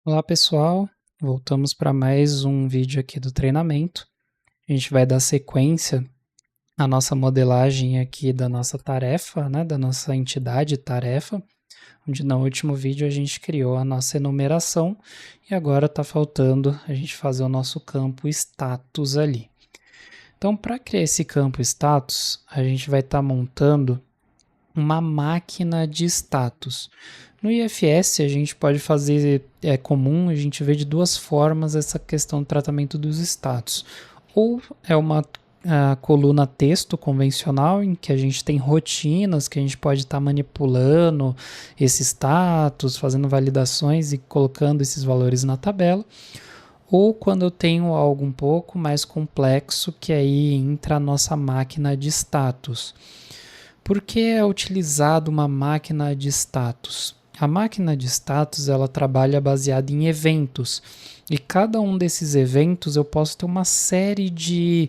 Olá pessoal, voltamos para mais um vídeo aqui do treinamento. A gente vai dar sequência à nossa modelagem aqui da nossa tarefa, né, da nossa entidade tarefa, onde no último vídeo a gente criou a nossa enumeração e agora está faltando a gente fazer o nosso campo status ali. Então, para criar esse campo status, a gente vai estar montando uma máquina de status. No IFS a gente pode fazer, é comum a gente ver de duas formas essa questão do tratamento dos status. Ou é uma coluna texto convencional, em que a gente tem rotinas que a gente pode estar manipulando esse status, fazendo validações e colocando esses valores na tabela. Ou quando eu tenho algo um pouco mais complexo, que aí entra a nossa máquina de status. Por que é utilizado uma máquina de status? A máquina de status ela trabalha baseada em eventos e cada um desses eventos eu posso ter uma série de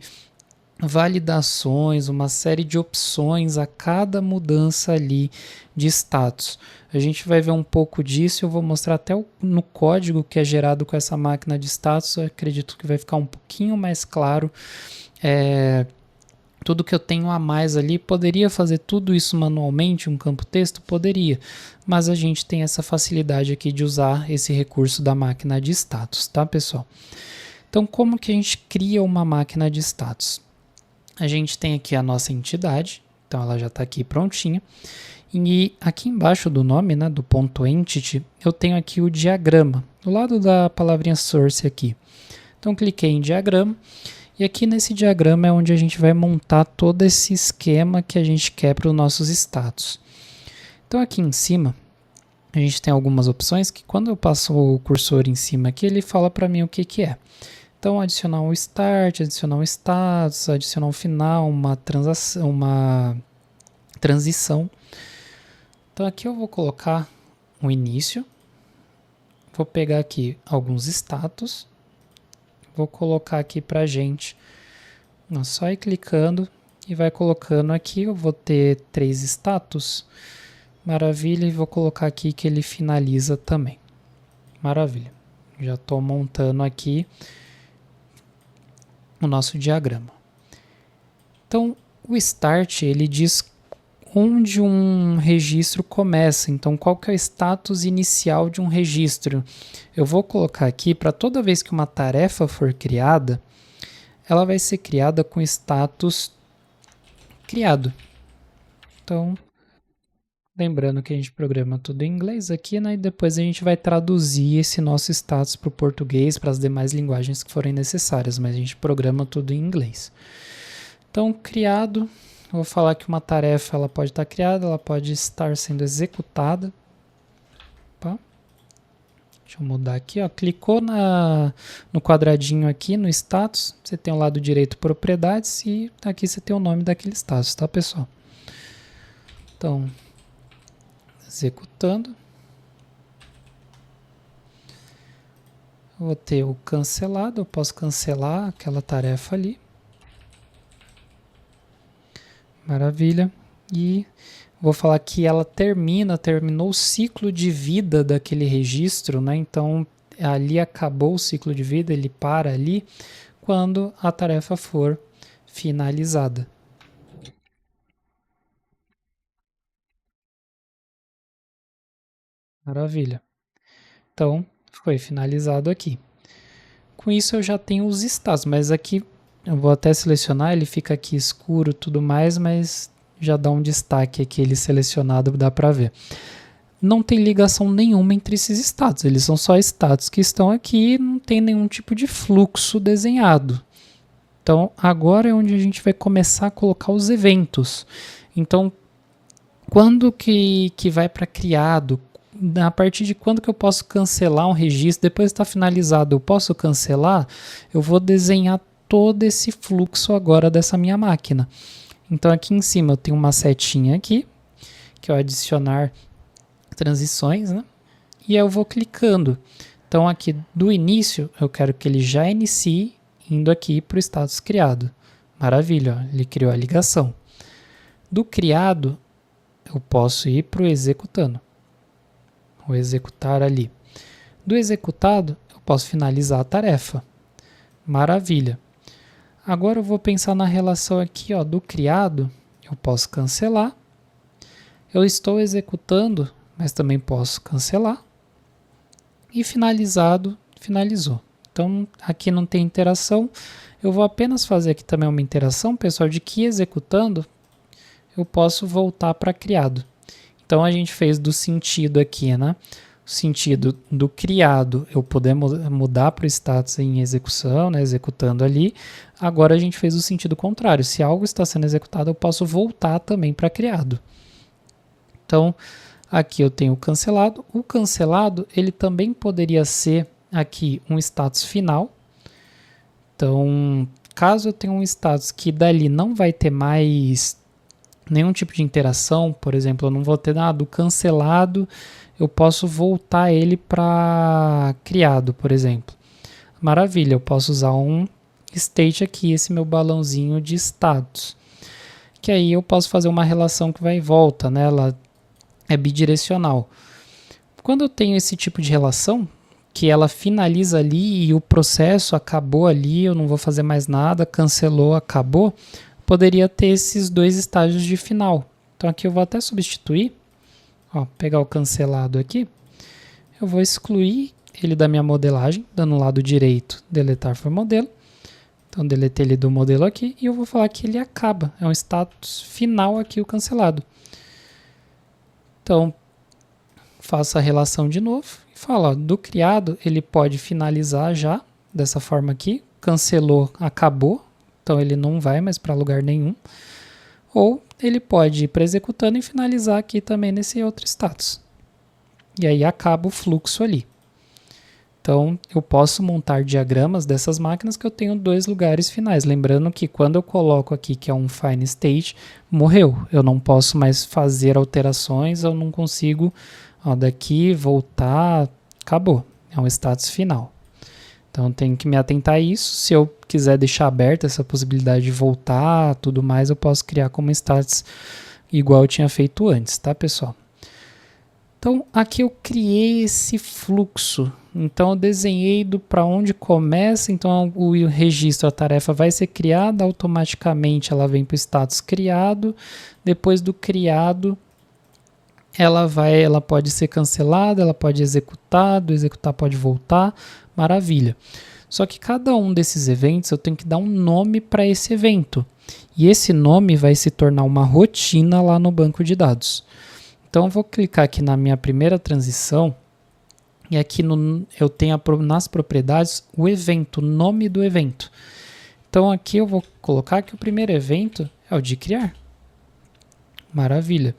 validações, uma série de opções a cada mudança ali de status. A gente vai ver um pouco disso, eu vou mostrar até no código que é gerado com essa máquina de status, eu acredito que vai ficar um pouquinho mais claro. Tudo que eu tenho a mais ali, poderia fazer tudo isso manualmente, um campo texto? Poderia, mas a gente tem essa facilidade aqui de usar esse recurso da máquina de status, tá pessoal? Então como que a gente cria uma máquina de status? A gente tem aqui a nossa entidade, então ela já está aqui prontinha, e aqui embaixo do nome, né, do ponto entity, eu tenho aqui o diagrama, do lado da palavrinha source aqui. Então cliquei em diagrama, e aqui nesse diagrama é onde a gente vai montar todo esse esquema que a gente quer para os nossos status. Então aqui em cima, a gente tem algumas opções que quando eu passo o cursor em cima aqui, ele fala para mim o que que é. Então adicionar um start, adicionar um status, adicionar um final, uma transição. Então aqui eu vou colocar um início, vou pegar aqui alguns status, vou colocar aqui pra gente, só ir clicando e vai colocando aqui, eu vou ter 3 status, maravilha, e vou colocar aqui que ele finaliza também, maravilha, já estou montando aqui o nosso diagrama. Então o start ele diz onde um registro começa, então qual que é o status inicial de um registro. Eu vou colocar aqui para toda vez que uma tarefa for criada, ela vai ser criada com status criado. Então, lembrando que a gente programa tudo em inglês aqui, né? E depois a gente vai traduzir esse nosso status para o português, para as demais linguagens que forem necessárias, mas a gente programa tudo em inglês. Então, criado. Eu vou falar que uma tarefa ela pode estar criada, ela pode estar sendo executada. Opa. Deixa eu mudar aqui, ó. Clicou no quadradinho aqui, no status, você tem o lado direito propriedades e aqui você tem o nome daquele status, tá pessoal? Então, executando. Eu vou ter o cancelado, eu posso cancelar aquela tarefa ali. Maravilha. E vou falar que ela terminou o ciclo de vida daquele registro, né? Então, ali acabou o ciclo de vida, ele para ali quando a tarefa for finalizada. Maravilha. Então, foi finalizado aqui. Com isso eu já tenho os status, mas aqui eu vou até selecionar, ele fica aqui escuro e tudo mais, mas já dá um destaque aqui, ele selecionado, dá para ver. Não tem ligação nenhuma entre esses status, eles são só status que estão aqui, não tem nenhum tipo de fluxo desenhado. Então agora é onde a gente vai começar a colocar os eventos. Então quando que vai para criado? A partir de quando que eu posso cancelar um registro? Depois está finalizado, eu posso cancelar? Eu vou desenhar todo esse fluxo agora dessa minha máquina. Então aqui em cima eu tenho uma setinha aqui, que é o adicionar transições, né? E eu vou clicando. Então aqui do início eu quero que ele já inicie indo aqui para o status criado. Maravilha, ó, ele criou a ligação. Do criado eu posso ir para o executando. Vou executar ali. Do executado, eu posso finalizar a tarefa. Maravilha. Agora eu vou pensar na relação aqui, ó, do criado. Eu posso cancelar. Eu estou executando, mas também posso cancelar. E finalizado, finalizou. Então, aqui não tem interação. Eu vou apenas fazer aqui também uma interação, pessoal, de que executando eu posso voltar para criado. Então, a gente fez do sentido aqui, né? O sentido do criado, eu poder mudar para o status em execução, né? Executando ali. Agora, a gente fez o sentido contrário. Se algo está sendo executado, eu posso voltar também para criado. Então, aqui eu tenho o cancelado. O cancelado, ele também poderia ser aqui um status final. Então, caso eu tenha um status que dali não vai ter mais nenhum tipo de interação, por exemplo, eu não vou ter nada do cancelado, eu posso voltar ele para criado, por exemplo. Maravilha, eu posso usar um state aqui, esse meu balãozinho de status. Que aí eu posso fazer uma relação que vai e volta, né? Ela é bidirecional. Quando eu tenho esse tipo de relação, que ela finaliza ali e o processo acabou ali, eu não vou fazer mais nada, cancelou, acabou, poderia ter esses dois estágios de final. Então aqui eu vou até substituir, ó, pegar o cancelado aqui, eu vou excluir ele da minha modelagem, dando no lado direito, deletar for modelo. Então deletei ele do modelo aqui e eu vou falar que ele acaba, é um status final aqui o cancelado. Então, faço a relação de novo e falo, ó, do criado ele pode finalizar já, dessa forma aqui, cancelou, acabou, então ele não vai mais para lugar nenhum, ou ele pode ir para executando e finalizar aqui também nesse outro status. E aí acaba o fluxo ali. Então, eu posso montar diagramas dessas máquinas que eu tenho dois lugares finais. Lembrando que quando eu coloco aqui que é um fine state, morreu. Eu não posso mais fazer alterações, eu não consigo, ó, daqui voltar, acabou. É um status final. Então, tenho que me atentar a isso. Se eu quiser deixar aberta essa possibilidade de voltar, tudo mais, eu posso criar como status igual eu tinha feito antes, tá, pessoal? Então, aqui eu criei esse fluxo. Então, eu desenhei para onde começa. Então, o registro, a tarefa vai ser criada, automaticamente ela vem para o status criado. Depois do criado, ela pode ser cancelada, ela pode executar, do executar pode voltar. Maravilha. Só que cada um desses eventos eu tenho que dar um nome para esse evento. E esse nome vai se tornar uma rotina lá no banco de dados. Então, eu vou clicar aqui na minha primeira transição e aqui eu tenho nas propriedades o evento, o nome do evento. Então, aqui eu vou colocar que o primeiro evento é o de criar. Maravilha.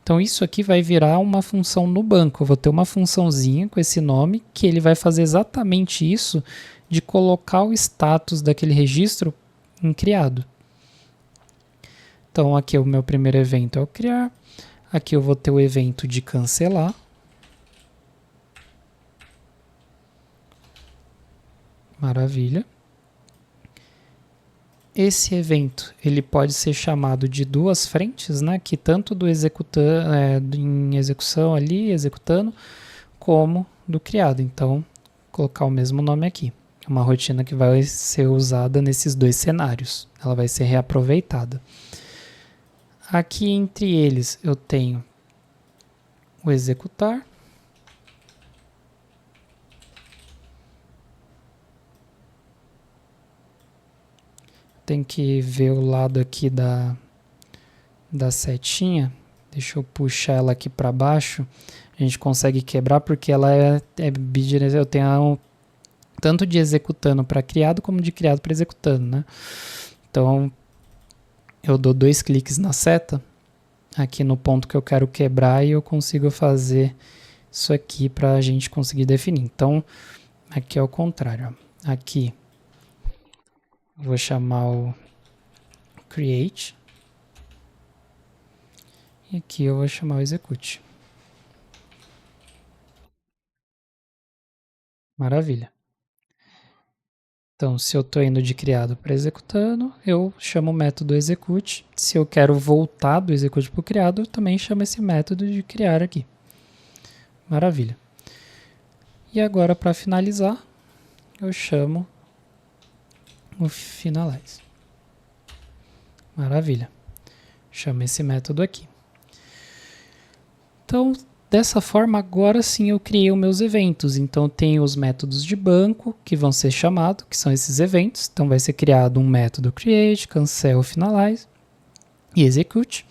Então, isso aqui vai virar uma função no banco. Eu vou ter uma funçãozinha com esse nome que ele vai fazer exatamente isso de colocar o status daquele registro em criado. Então, aqui o meu primeiro evento é o criar. Aqui eu vou ter o evento de cancelar. Maravilha. Esse evento ele pode ser chamado de duas frentes, né? Que tanto do em execução ali, executando, como do criado. Então, colocar o mesmo nome aqui. É uma rotina que vai ser usada nesses dois cenários. Ela vai ser reaproveitada. Aqui entre eles eu tenho o executar. Tem que ver o lado aqui da setinha. Deixa eu puxar ela aqui para baixo. A gente consegue quebrar porque ela é bidirecional. Eu tenho tanto de executando para criado como de criado para executando, né? Então, eu dou 2 cliques na seta, aqui no ponto que eu quero quebrar, e eu consigo fazer isso aqui para a gente conseguir definir. Então, aqui é o contrário. Ó. Aqui, eu vou chamar o create. E aqui eu vou chamar o execute. Maravilha. Então, se eu estou indo de criado para executando, eu chamo o método execute. Se eu quero voltar do execute para o criado, eu também chamo esse método de criar aqui. Maravilha. E agora, para finalizar, eu chamo o finalize. Maravilha. Chamo esse método aqui. Então, dessa forma, agora sim eu criei os meus eventos. Então, tenho os métodos de banco que vão ser chamados, que são esses eventos. Então, vai ser criado um método create, cancel, finalize e execute.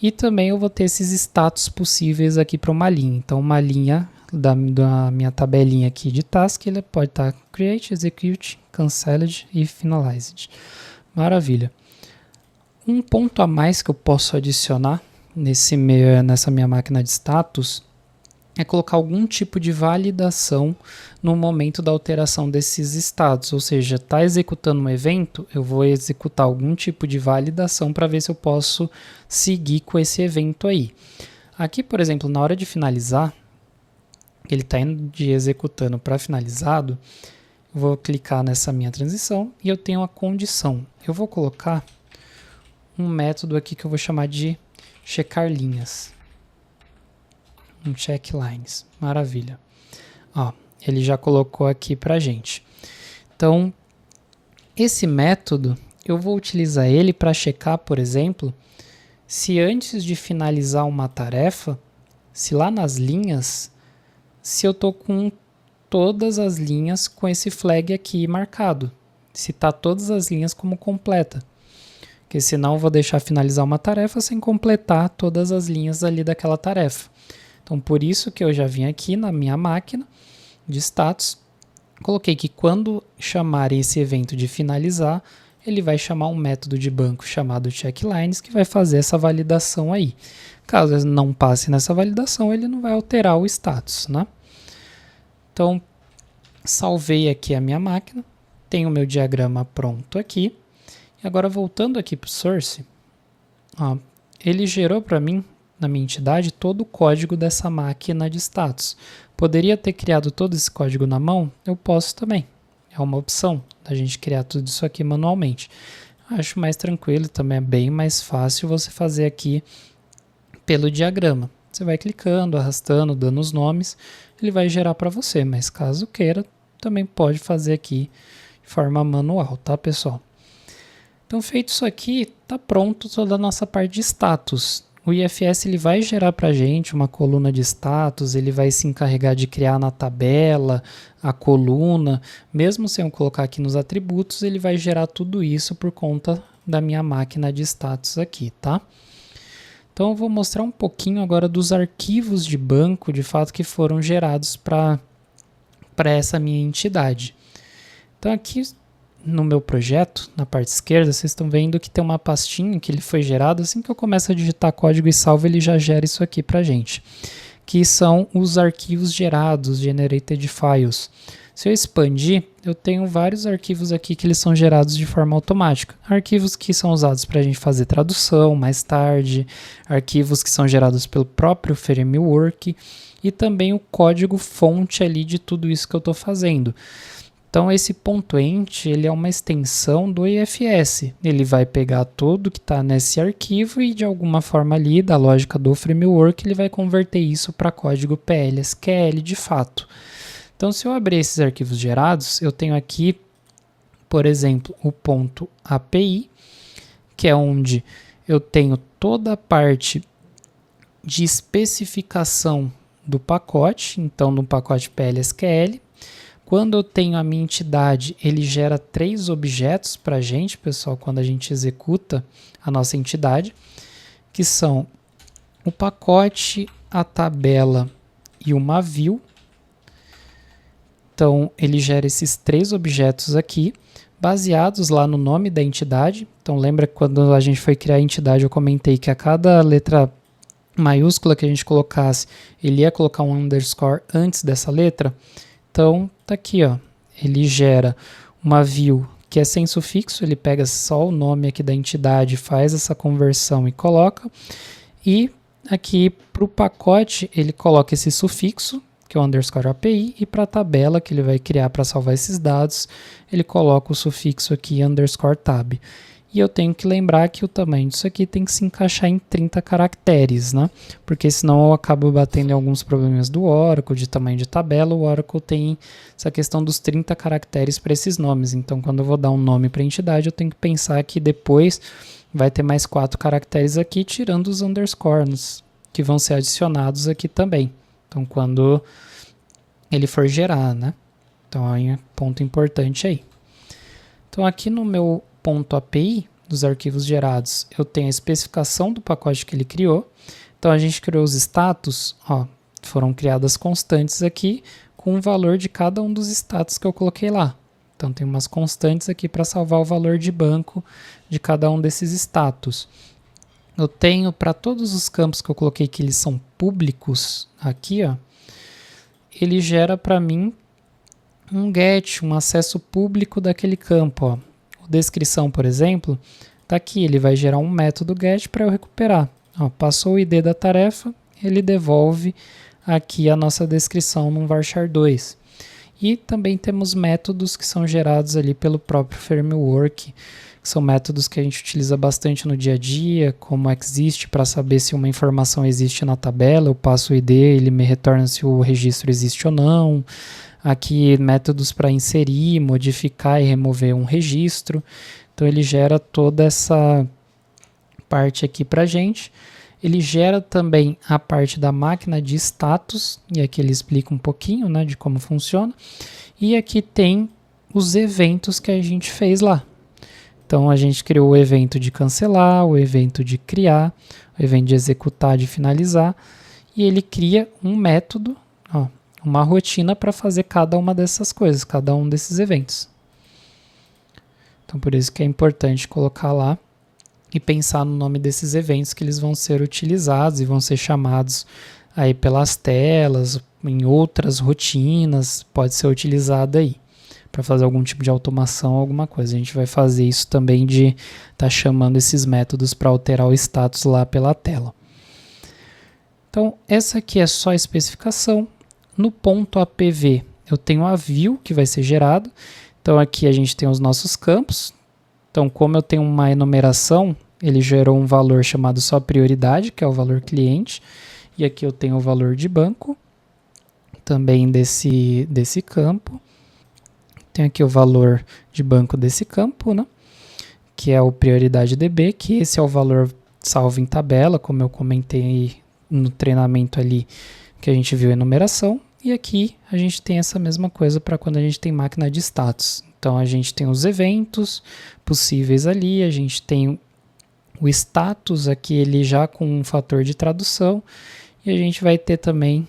E também eu vou ter esses status possíveis aqui para uma linha. Então, uma linha da minha tabelinha aqui de task, ele pode estar create, execute, canceled e finalized. Maravilha. Um ponto a mais que eu posso adicionar nessa minha máquina de status é colocar algum tipo de validação no momento da alteração desses estados, ou seja, está executando um evento, eu vou executar algum tipo de validação para ver se eu posso seguir com esse evento aí. Aqui, por exemplo, na hora de finalizar, ele está indo de executando para finalizado, eu vou clicar nessa minha transição e eu tenho a condição. Eu vou colocar um método aqui que eu vou chamar de checar linhas. Um check lines. Maravilha. Ó, ele já colocou aqui pra gente. Então, esse método, eu vou utilizar ele para checar, por exemplo, se antes de finalizar uma tarefa, se lá nas linhas, se eu tô com todas as linhas com esse flag aqui marcado. Se tá todas as linhas como completa. Porque senão eu vou deixar finalizar uma tarefa sem completar todas as linhas ali daquela tarefa. Então, por isso que eu já vim aqui na minha máquina de status, coloquei que quando chamar esse evento de finalizar, ele vai chamar um método de banco chamado checklines que vai fazer essa validação aí. Caso não passe nessa validação, ele não vai alterar o status, né? Então, salvei aqui a minha máquina, tenho o meu diagrama pronto aqui. E agora, voltando aqui para o source, ó, ele gerou para mim, na minha entidade, todo o código dessa máquina de status. Poderia ter criado todo esse código na mão? Eu posso também. É uma opção da gente criar tudo isso aqui manualmente. Acho mais tranquilo, também é bem mais fácil você fazer aqui pelo diagrama. Você vai clicando, arrastando, dando os nomes, ele vai gerar para você, mas caso queira, também pode fazer aqui de forma manual, tá, pessoal? Então, feito isso aqui, está pronto toda a nossa parte de status. O IFS ele vai gerar para a gente uma coluna de status, ele vai se encarregar de criar na tabela a coluna, mesmo sem eu colocar aqui nos atributos, ele vai gerar tudo isso por conta da minha máquina de status aqui, tá? Então, eu vou mostrar um pouquinho agora dos arquivos de banco, de fato, que foram gerados para essa minha entidade. Então, aqui no meu projeto, na parte esquerda, vocês estão vendo que tem uma pastinha que ele foi gerado. Assim que eu começo a digitar código e salvo, ele já gera isso aqui pra gente, que são os arquivos gerados, generated files. Se eu expandir, eu tenho vários arquivos aqui que eles são gerados de forma automática. Arquivos que são usados para a gente fazer tradução mais tarde, arquivos que são gerados pelo próprio framework e também o código fonte ali de tudo isso que eu estou fazendo. Então, esse .ent ele é uma extensão do IFS. Ele vai pegar tudo que está nesse arquivo e, de alguma forma ali, da lógica do framework, ele vai converter isso para código PL/SQL de fato. Então, se eu abrir esses arquivos gerados, eu tenho aqui, por exemplo, o .api, que é onde eu tenho toda a parte de especificação do pacote, então no pacote PL/SQL. Quando eu tenho a minha entidade, ele gera 3 objetos para a gente, pessoal, quando a gente executa a nossa entidade, que são o pacote, a tabela e uma view. Então, ele gera esses 3 objetos aqui, baseados lá no nome da entidade. Então, lembra que quando a gente foi criar a entidade, eu comentei que a cada letra maiúscula que a gente colocasse, ele ia colocar um underscore antes dessa letra. Então, tá aqui, ó, ele gera uma view que é sem sufixo, ele pega só o nome aqui da entidade, faz essa conversão e coloca. E aqui para o pacote, ele coloca esse sufixo, que é o underscore API, e para a tabela que ele vai criar para salvar esses dados, ele coloca o sufixo aqui underscore tab. E eu tenho que lembrar que o tamanho disso aqui tem que se encaixar em 30 caracteres, né? Porque senão eu acabo batendo em alguns problemas do Oracle, de tamanho de tabela. O Oracle tem essa questão dos 30 caracteres para esses nomes. Então, quando eu vou dar um nome para a entidade, eu tenho que pensar que depois vai ter mais 4 caracteres aqui, tirando os underscores, que vão ser adicionados aqui também. Então, quando ele for gerar, né? Então, é um ponto importante aí. Então, aqui no meu ponto API dos arquivos gerados, eu tenho a especificação do pacote que ele criou. Então, a gente criou os status, ó, foram criadas constantes aqui com o valor de cada um dos status que eu coloquei lá. Então, tem umas constantes aqui para salvar o valor de banco de cada um desses status. Eu tenho para todos os campos que eu coloquei que eles são públicos aqui, ó, ele gera para mim um get, um acesso público daquele campo, ó. Descrição, por exemplo, tá aqui, ele vai gerar um método get para eu recuperar. Ó, passou o ID da tarefa, ele devolve aqui a nossa descrição num varchar 2. E também temos métodos que são gerados ali pelo próprio framework, que são métodos que a gente utiliza bastante no dia a dia, como exist para saber se uma informação existe na tabela, eu passo o ID, ele me retorna se o registro existe ou não. Aqui métodos para inserir, modificar e remover um registro. Então ele gera toda essa parte aqui para a gente. Ele gera também a parte da máquina de status, e aqui ele explica um pouquinho, né, de como funciona. E aqui tem os eventos que a gente fez lá. Então a gente criou o evento de cancelar, o evento de criar, o evento de executar, de finalizar, e ele cria um método, ó, uma rotina para fazer cada uma dessas coisas, cada um desses eventos. Então, por isso que é importante colocar lá e pensar no nome desses eventos que eles vão ser utilizados e vão ser chamados aí pelas telas, em outras rotinas, pode ser utilizado aí para fazer algum tipo de automação, alguma coisa. A gente vai fazer isso também de estar chamando esses métodos para alterar o status lá pela tela. Então, essa aqui é só a especificação. No ponto APV, eu tenho a view que vai ser gerado. Então, aqui a gente tem os nossos campos. Então, como eu tenho uma enumeração, ele gerou um valor chamado só prioridade, que é o valor cliente. E aqui eu tenho o valor de banco, também desse campo. Tem aqui o valor de banco desse campo, né? Que é o prioridade DB, que esse é o valor salvo em tabela, como eu comentei no treinamento ali, que a gente viu a enumeração. E aqui a gente tem essa mesma coisa para quando a gente tem máquina de status. Então a gente tem os eventos possíveis ali, a gente tem o status aqui, ele já com um fator de tradução, e a gente vai ter também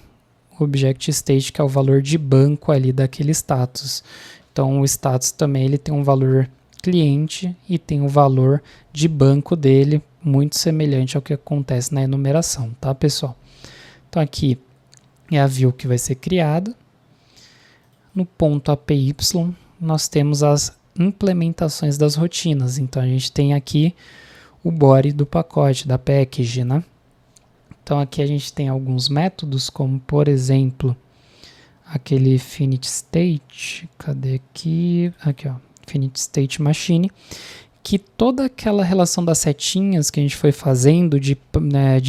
o object state, que é o valor de banco ali daquele status. Então o status também ele tem um valor cliente e tem um valor de banco dele, muito semelhante ao que acontece na enumeração, tá, pessoal? Então aqui é a view que vai ser criada. No ponto APY, nós temos as implementações das rotinas. Então, a gente tem aqui o body do pacote, da package, né? Então, aqui a gente tem alguns métodos, como, por exemplo, aquele finite state. Cadê aqui? Aqui, ó. Finite state machine. Que toda aquela relação das setinhas que a gente foi fazendo de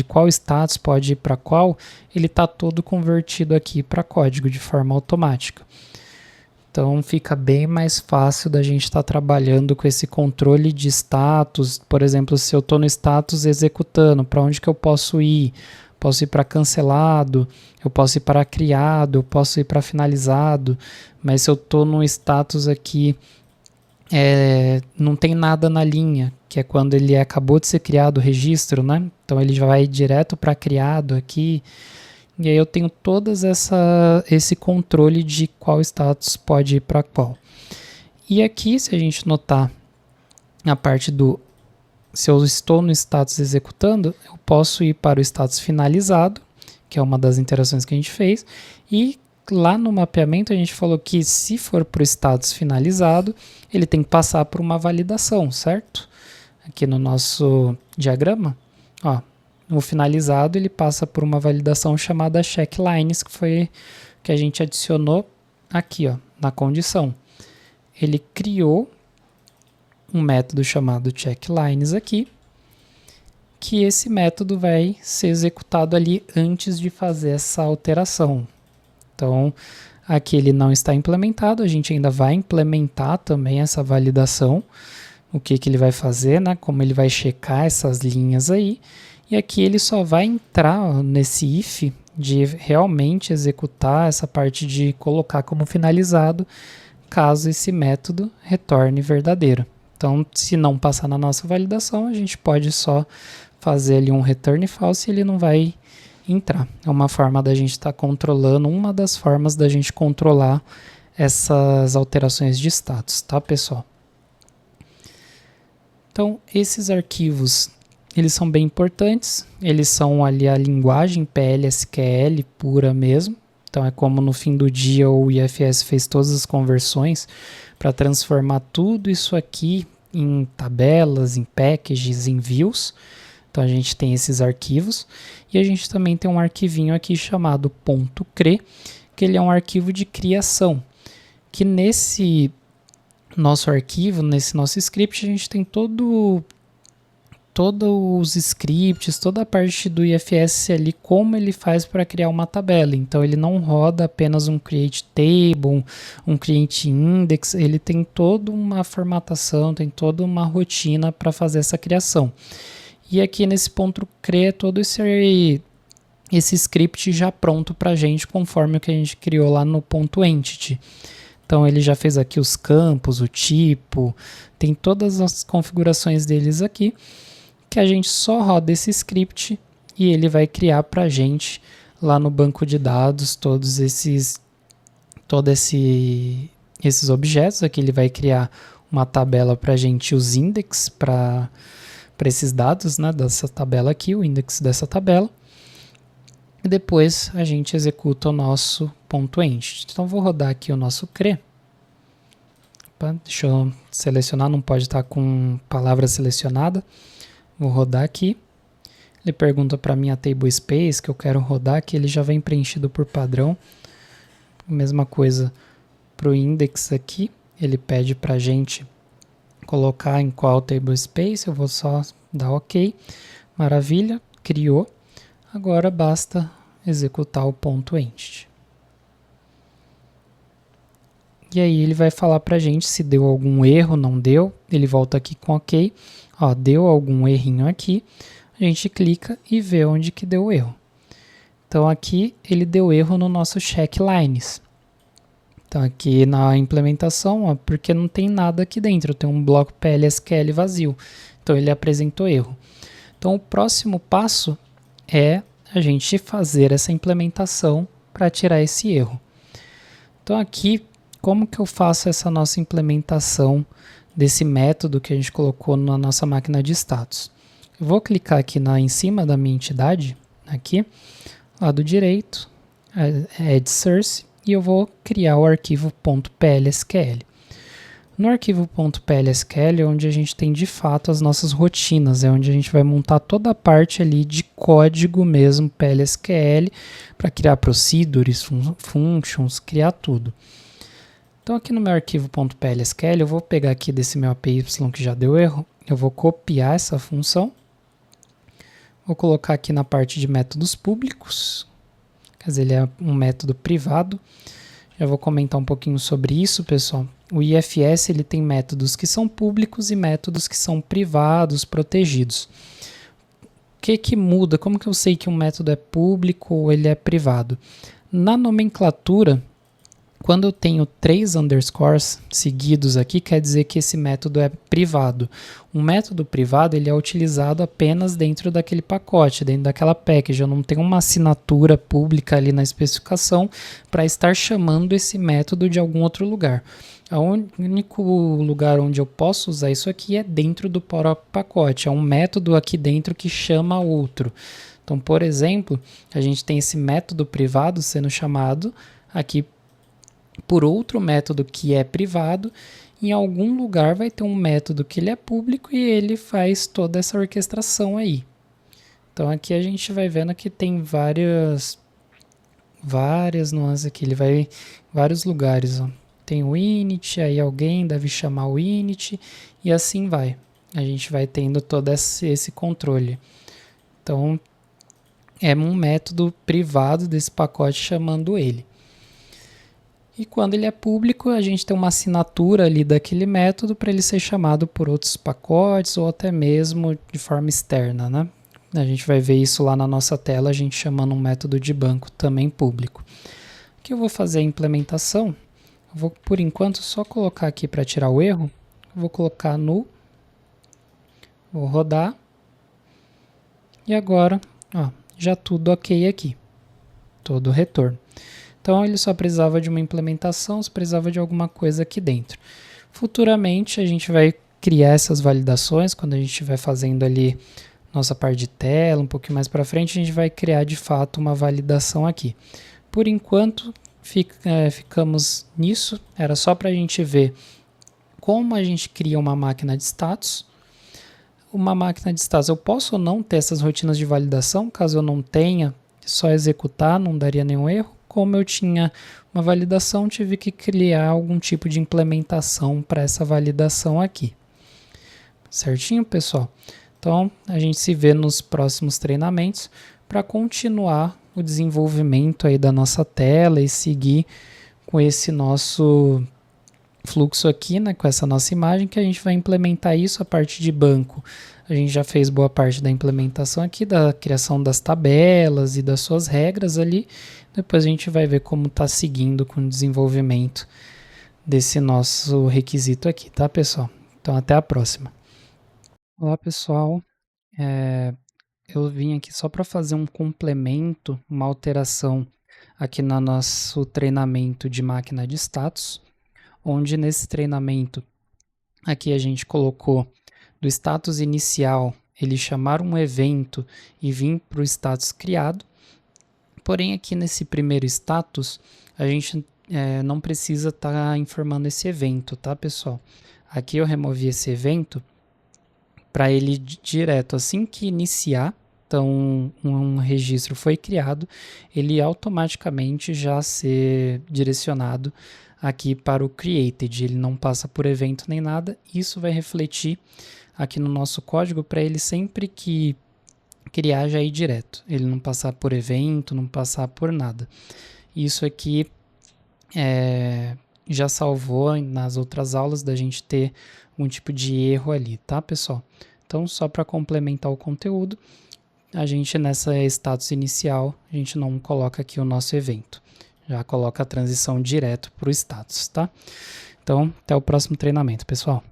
qual status pode ir para qual, ele está todo convertido aqui para código de forma automática. Então fica bem mais fácil da gente estar trabalhando com esse controle de status. Por exemplo, se eu estou no status executando, para onde que eu posso ir? Posso ir para cancelado, eu posso ir para criado, eu posso ir para finalizado, mas se eu estou no status aqui não tem nada na linha, que é quando ele acabou de ser criado o registro, né? Então ele já vai direto para criado aqui, e aí eu tenho todas esse controle de qual status pode ir para qual. E aqui, se a gente notar a parte do, se eu estou no status executando, eu posso ir para o status finalizado, que é uma das interações que a gente fez, e lá no mapeamento a gente falou que se for para o status finalizado, ele tem que passar por uma validação, certo? Aqui no nosso diagrama, ó, no finalizado ele passa por uma validação chamada checklines, que foi que a gente adicionou aqui, ó, na condição. Ele criou um método chamado checklines aqui, que esse método vai ser executado ali antes de fazer essa alteração. Então, aqui ele não está implementado, a gente ainda vai implementar também essa validação, o que ele vai fazer, né? Como ele vai checar essas linhas aí, e aqui ele só vai entrar nesse if de realmente executar essa parte de colocar como finalizado, caso esse método retorne verdadeiro. Então, se não passar na nossa validação, a gente pode só fazer ali um return false e ele não vai entrar. É uma forma da gente estar controlando, uma das formas da gente controlar essas alterações de status, tá, pessoal? Então, esses arquivos, eles são bem importantes, eles são ali a linguagem PL/SQL pura mesmo. Então, é como no fim do dia o IFS fez todas as conversões para transformar tudo isso aqui em tabelas, em packages, em views. Então, a gente tem esses arquivos e a gente também tem um arquivinho aqui chamado .cre, que ele é um arquivo de criação, que nesse nosso arquivo, nesse nosso script, a gente tem todos os scripts, toda a parte do IFS ali, como ele faz para criar uma tabela. Então, ele não roda apenas um create table, um create index, ele tem toda uma formatação, tem toda uma rotina para fazer essa criação. E aqui nesse .cre é todo esse script já pronto para a gente, conforme o que a gente criou lá no .entity. Então ele já fez aqui os campos, o tipo, tem todas as configurações deles aqui, que a gente só roda esse script e ele vai criar para a gente lá no banco de dados todos esses objetos. Aqui ele vai criar uma tabela para a gente, os index para esses dados, né, dessa tabela aqui, o index dessa tabela. E depois a gente executa o nosso .entity. Então vou rodar aqui o nosso cre. Opa, deixa eu selecionar, não pode estar com palavra selecionada. Vou rodar aqui. Ele pergunta para mim a table space que eu quero rodar, que ele já vem preenchido por padrão. Mesma coisa para o index aqui. Ele pede para a gente colocar em qual table space, eu vou só dar OK. Maravilha, criou. Agora basta executar o .entity. E aí ele vai falar para a gente se deu algum erro, não deu. Ele volta aqui com OK. Ó, deu algum errinho aqui. A gente clica e vê onde que deu erro. Então aqui ele deu erro no nosso checklines. Então aqui na implementação, ó, porque não tem nada aqui dentro, tem um bloco PL/SQL vazio. Então ele apresentou erro. Então o próximo passo é a gente fazer essa implementação para tirar esse erro. Então aqui, como que eu faço essa nossa implementação desse método que a gente colocou na nossa máquina de status? Eu vou clicar aqui em cima da minha entidade, aqui, lado direito, Add Source, e eu vou criar o arquivo .plsql. No arquivo .plsql é onde a gente tem de fato as nossas rotinas, é onde a gente vai montar toda a parte ali de código mesmo, PLSQL, para criar procedures, functions, criar tudo. Então aqui no meu arquivo .plsql eu vou pegar aqui desse meu APY que já deu erro, eu vou copiar essa função, vou colocar aqui na parte de métodos públicos, quer dizer, ele é um método privado. Já vou comentar um pouquinho sobre isso, pessoal. O IFS ele tem métodos que são públicos e métodos que são privados, protegidos. O que muda? Como que eu sei que um método é público ou ele é privado? Na nomenclatura, quando eu tenho 3 underscores seguidos aqui, quer dizer que esse método é privado. Um método privado ele é utilizado apenas dentro daquele pacote, dentro daquela package. Eu não tenho uma assinatura pública ali na especificação para estar chamando esse método de algum outro lugar. O único lugar onde eu posso usar isso aqui é dentro do próprio pacote. É um método aqui dentro que chama outro. Então, por exemplo, a gente tem esse método privado sendo chamado aqui por outro método que é privado. Em algum lugar vai ter um método que ele é público e ele faz toda essa orquestração aí. Então aqui a gente vai vendo que tem várias nuances aqui, ele vai em vários lugares, ó. tem o init, aí alguém deve chamar o init, e assim vai. A gente vai tendo todo esse controle. Então, é um método privado desse pacote chamando ele. E quando ele é público, a gente tem uma assinatura ali daquele método para ele ser chamado por outros pacotes ou até mesmo de forma externa, né? A gente vai ver isso lá na nossa tela, a gente chamando um método de banco também público. Aqui eu vou fazer a implementação. Eu vou, por enquanto, só colocar aqui para tirar o erro. Eu vou colocar null. Vou rodar. E agora, ó, já tudo ok aqui. Todo o retorno. Então ele só precisava de uma implementação, só precisava de alguma coisa aqui dentro. Futuramente a gente vai criar essas validações, quando a gente estiver fazendo ali nossa parte de tela, um pouquinho mais para frente, a gente vai criar de fato uma validação aqui. Por enquanto, ficamos nisso, era só para a gente ver como a gente cria uma máquina de status. Uma máquina de status, eu posso ou não ter essas rotinas de validação, caso eu não tenha, só executar, não daria nenhum erro. Como eu tinha uma validação, tive que criar algum tipo de implementação para essa validação aqui. Certinho, pessoal? Então, a gente se vê nos próximos treinamentos para continuar o desenvolvimento aí da nossa tela e seguir com esse nosso fluxo aqui, né, com essa nossa imagem, que a gente vai implementar isso a partir de banco. A gente já fez boa parte da implementação aqui, da criação das tabelas e das suas regras ali. Depois a gente vai ver como está seguindo com o desenvolvimento desse nosso requisito aqui, tá, pessoal? Então, até a próxima. Olá, pessoal. Eu vim aqui só para fazer um complemento, uma alteração aqui no nosso treinamento de máquina de status, onde nesse treinamento aqui a gente colocou do status inicial ele chamar um evento e vir para o status criado. Porém, aqui nesse primeiro status, a gente não precisa estar informando esse evento, tá, pessoal? Aqui eu removi esse evento para ele direto, assim que iniciar, então um registro foi criado, ele automaticamente já ser direcionado aqui para o created, ele não passa por evento nem nada. Isso vai refletir aqui no nosso código para ele sempre que criar já ir direto, ele não passar por evento, não passar por nada. Isso aqui já salvou nas outras aulas da gente ter um tipo de erro ali, tá, pessoal? Então, só para complementar o conteúdo, a gente nessa status inicial, a gente não coloca aqui o nosso evento, já coloca a transição direto para o status, tá? Então, até o próximo treinamento, pessoal.